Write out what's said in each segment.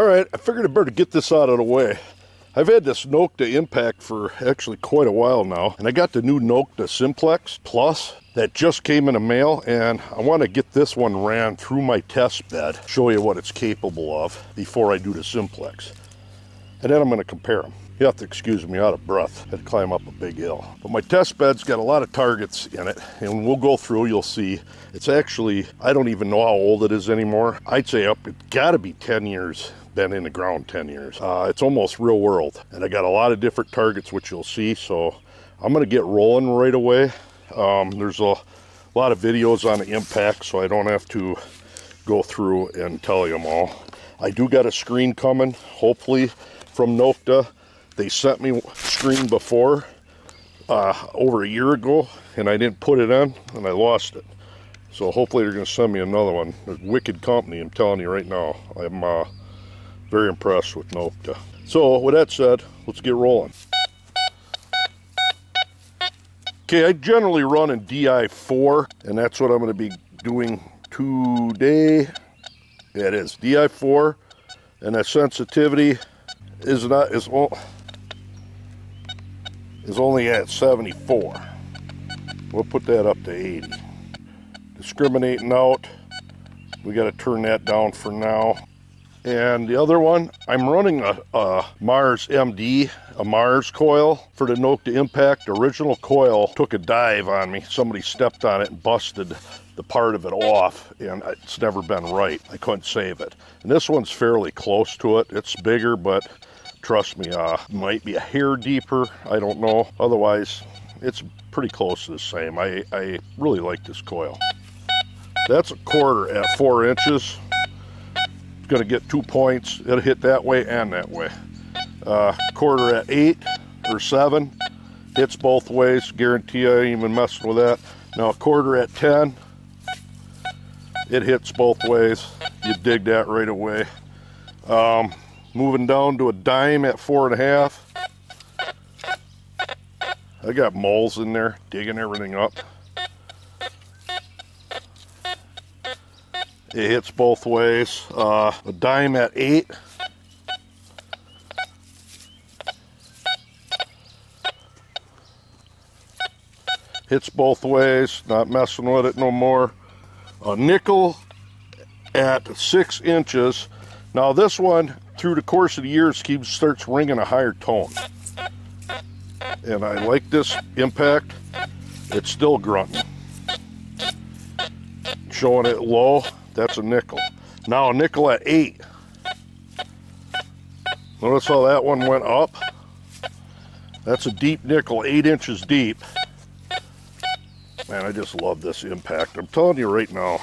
Alright, I figured I'd better get this out of the way. I've had this Nokta Impact for actually quite a while now, and I got the new Nokta Simplex Plus that just came in the mail, and I want to get this one ran through my test bed, show you what it's capable of before I do the Simplex. And then I'm going to compare them. You have to excuse me, out of breath. I had to climb up a big hill. But my test bed's got a lot of targets in it, and we'll go through, you'll see. It's actually, I don't even know how old it is anymore. I'd say it's got to be 10 years. Been in the ground 10 years. It's almost real world, and I got a lot of different targets, which you'll see. So I'm going to get rolling right away. There's a lot of videos on the Impact, so I don't have to go through and tell you them all. I do got a screen coming, hopefully from Nokta. They sent me a screen before, over a year ago, and I didn't put it in, and I lost it. So hopefully they're going to send me another one. They're a wicked company, I'm telling you right now. I'm very impressed with Nokta. So with that said, let's get rolling. Okay, I generally run in DI4, and that's what I'm going to be doing today. Yeah, it is DI4, and that sensitivity is only at 74. We'll put that up to 80. Discriminating out, we got to turn that down for now. And the other one, I'm running a Mars MD, a Mars coil for the Nokta Impact. Original coil took a dive on me. Somebody stepped on it and busted the part of it off, and it's never been right. I couldn't save it. And this one's fairly close to it. It's bigger, but trust me, might be a hair deeper. I don't know. Otherwise, it's pretty close to the same. I really like this coil. That's a quarter at 4 inches. Going to get 2 points. It'll hit that way and that way. Quarter at 8 or 7 hits both ways. Guarantee I ain't even messing with that. Now a quarter at 10, it hits both ways. You dig that right away. Moving down to a dime at 4.5. I got moles in there digging everything up. It hits both ways. A dime at 8. Hits both ways, not messing with it no more. A nickel at 6 inches. Now this one, through the course of the years, starts ringing a higher tone. And I like this Impact. It's still grunting. Showing it low. That's a nickel. Now a nickel at 8. Notice how that one went up? That's a deep nickel, 8 inches deep. Man, I just love this Impact. I'm telling you right now,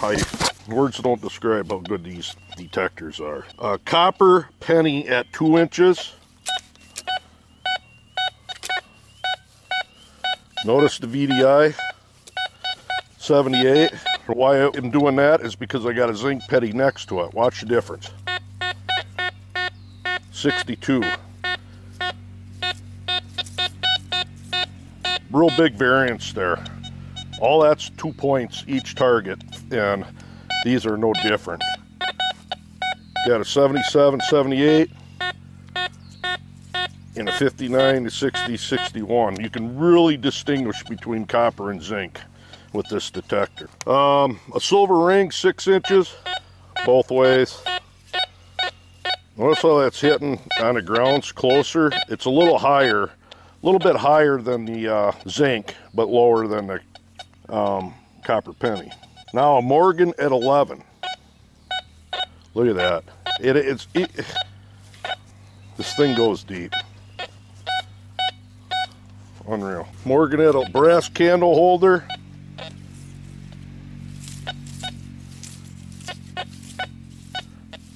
words don't describe how good these detectors are. Copper penny at 2 inches. Notice the VDI, 78. Why I'm doing that is because I got a zinc penny next to it. Watch the difference. 62. Real big variance there. All that's 2 points each target, and these are no different. Got a 77, 78, and a 59 to 60, 61. You can really distinguish between copper and zinc with this detector. A silver ring, 6 inches, both ways. Notice how that's hitting on the grounds closer. It's a little higher, a little bit higher than the zinc, but lower than the copper penny. Now a Morgan at 11. Look at that. This thing goes deep. Unreal. Morgan at a brass candle holder.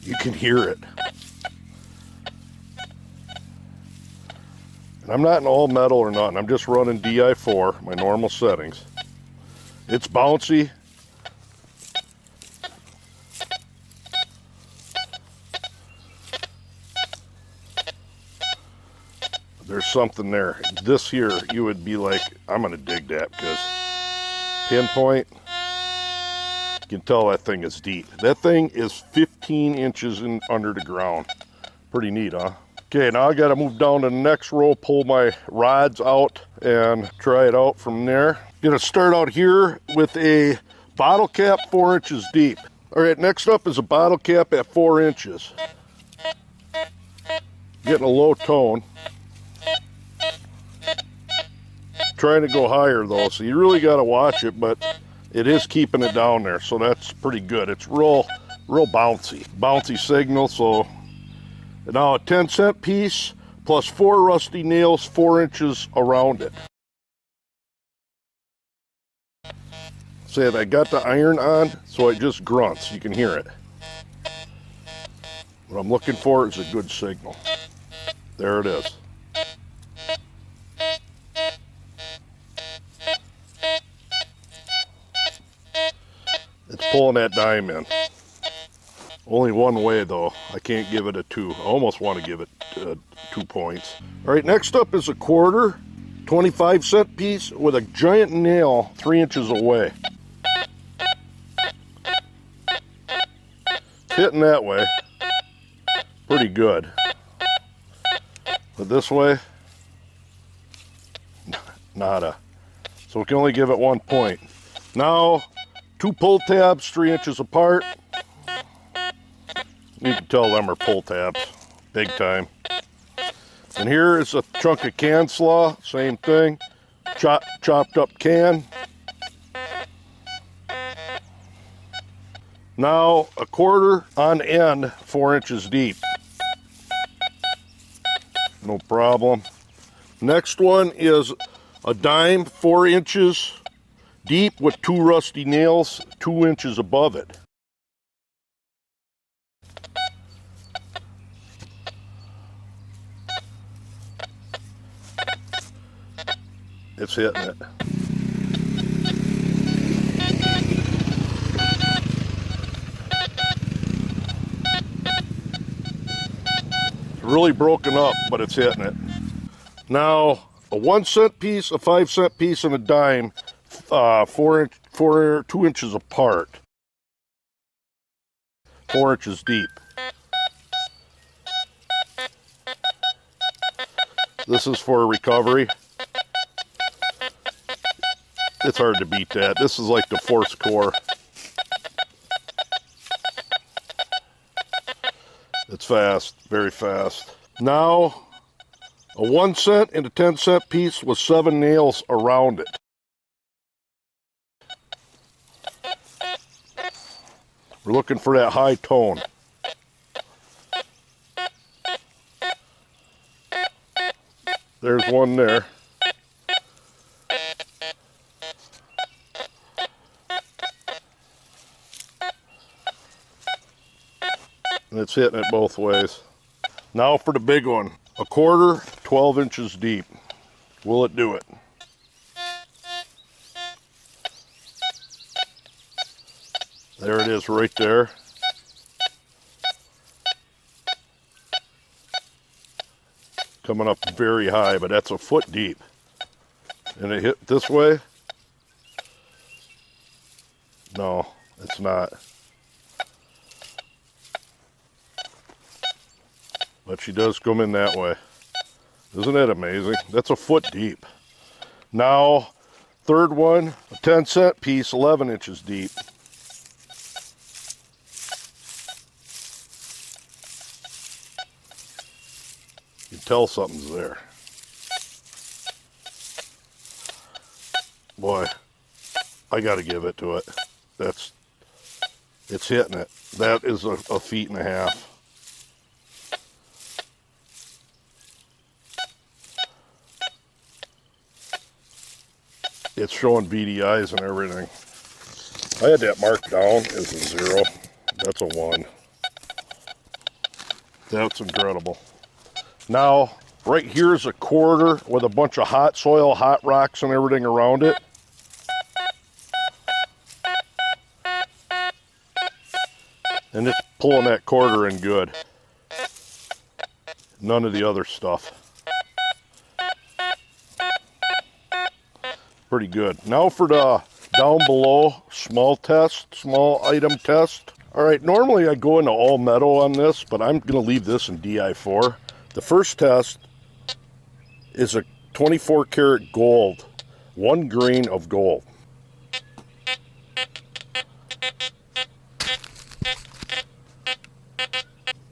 You can hear it. And I'm not in all metal or nothing. I'm just running DI4, my normal settings. It's bouncy. There's something there. This here, you would be like, I'm gonna dig that, because pinpoint, you can tell that thing is deep. That thing is 15 inches under the ground. Pretty neat, huh? Okay, now I gotta move down to the next row, pull my rods out and try it out from there. Gonna start out here with a bottle cap 4 inches deep. All right, next up is a bottle cap at 4 inches. Getting a low tone. Trying to go higher though, so you really gotta watch it, but it is keeping it down there, so that's pretty good. It's real bouncy signal. So now a 10-cent piece plus 4 rusty nails 4 inches around it. Say I got the iron on, so it just grunts. You can hear it. What I'm looking for is a good signal. There it is. It's pulling that dime in. Only one way though. I can't give it a 2. I almost want to give it 2 points. All right, next up is a quarter 25-cent piece with a giant nail 3 inches away. It's hitting that way. Pretty good. But this way, nada. So we can only give it 1 point. Now, 2 pull tabs 3 inches apart. You can tell them are pull tabs, big time. And here is a chunk of can slaw, same thing. Chopped up can. Now a quarter on end 4 inches deep. No problem. Next one is a dime 4 inches deep with 2 rusty nails 2 inches above it. It's hitting it. It's really broken up, but it's hitting it. Now, a 1-cent piece, a 5-cent piece, and a dime, 2 inches apart. 4 inches deep. This is for recovery. It's hard to beat that. This is like the force core. It's fast, very fast. Now, a 1-cent and a 10-cent piece with 7 nails around it. We're looking for that high tone. There's one there. And it's hitting it both ways. Now for the big one. A quarter, 12 inches deep. Will it do it? There it is right there. Coming up very high, but that's a foot deep. And it hit this way? No, it's not. But she does come in that way. Isn't that amazing? That's a foot deep. Now, third one, a 10-cent piece, 11 inches deep. You can tell something's there. Boy, I got to give it to it. It's hitting it. That is a 1.5 feet. It's showing VDIs and everything. I had that marked down as a 0. That's a 1. That's incredible. Now, right here is a quarter with a bunch of hot soil, hot rocks and everything around it. And it's pulling that quarter in good. None of the other stuff. Pretty good. Now for the down below small item test. All right, normally I go into all metal on this, but I'm gonna leave this in DI4. The first test is a 24 karat gold, 1 grain of gold.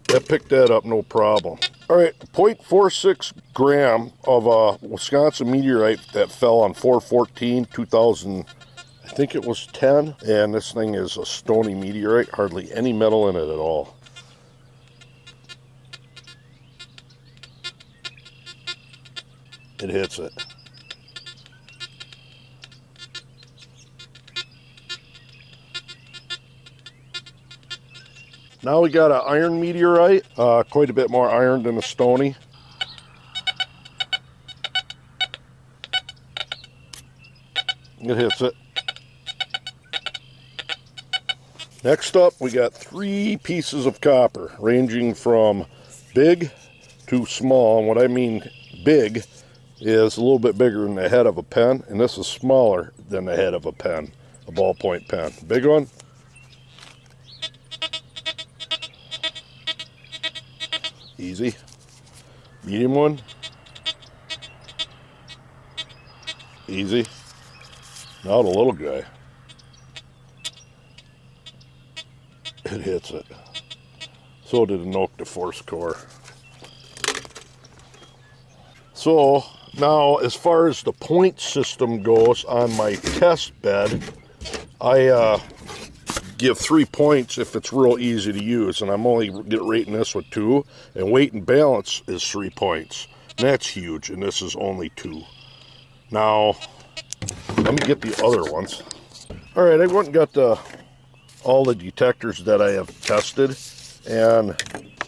That picked that up no problem. All right, 0.46 gram of a Wisconsin meteorite that fell on 4/14/2000. I think it was 10, and this thing is a stony meteorite, hardly any metal in it at all. It hits it. Now we got an iron meteorite, quite a bit more iron than a stony. It hits it. Next up, we got 3 pieces of copper, ranging from big to small. And what I mean big is a little bit bigger than the head of a pen, and this is smaller than the head of a pen, a ballpoint pen. Big one. Easy. Medium one. Easy. Now the little guy. It hits it. So did a Nokta Force Core. So now, as far as the point system goes on my test bed, I give 3 points if it's real easy to use, and I'm only rating this with 2, and weight and balance is 3 points. And that's huge, and this is only 2. Now, let me get the other ones. All right, I went and got all the detectors that I have tested, and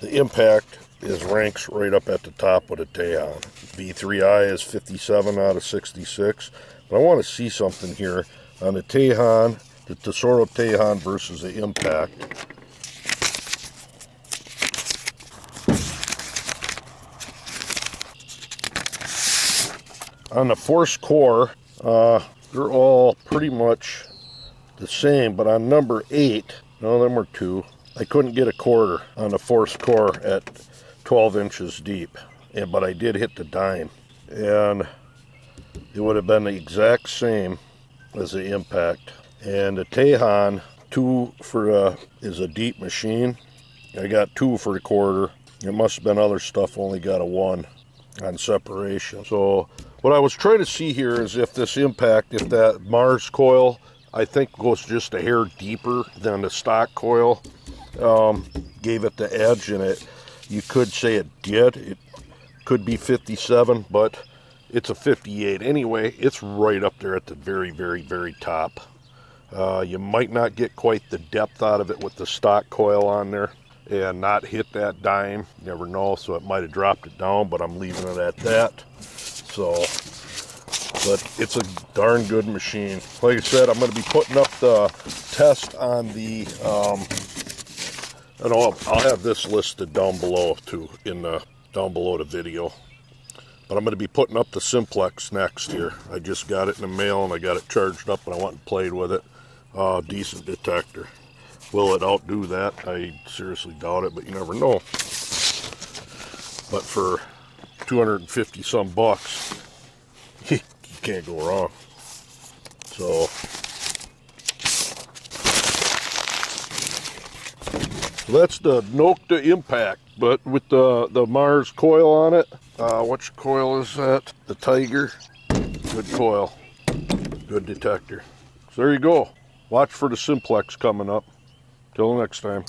the impact ranks right up at the top with a Tejon. V3I is 57 out of 66, but I want to see something here on the Tejon, the Tesoro Tejon versus the Impact. On the Force Core, they're all pretty much the same, but on number 8, no, them were 2. I couldn't get a quarter on the Force Core at 12 inches deep, but I did hit the dime, and it would have been the exact same as the Impact. And the Tejon 2 for is a deep machine. I got 2 for the quarter. It must have been other stuff, only got a 1 on separation. So what I was trying to see here is if this Impact, if that Mars coil, I think goes just a hair deeper than the stock coil, gave it the edge in it. You could say it did. It could be 57, but it's a 58. Anyway, it's right up there at the very, very, very top. You might not get quite the depth out of it with the stock coil on there and not hit that dime. You never know, so it might have dropped it down, but I'm leaving it at that. So, but it's a darn good machine. Like I said, I'm going to be putting up the test on the, and I'll have this listed down below too, down below the video. But I'm going to be putting up the Simplex next here. I just got it in the mail and I got it charged up and I went and played with it. Decent detector. Will it outdo that? I seriously doubt it, but you never know. But for 250 some bucks, you can't go wrong. So that's the Nokta Impact, but with the Mars coil on it. Which coil is that? The Tiger. Good coil. Good detector. So there you go. Watch for the Simplex coming up. Till next time.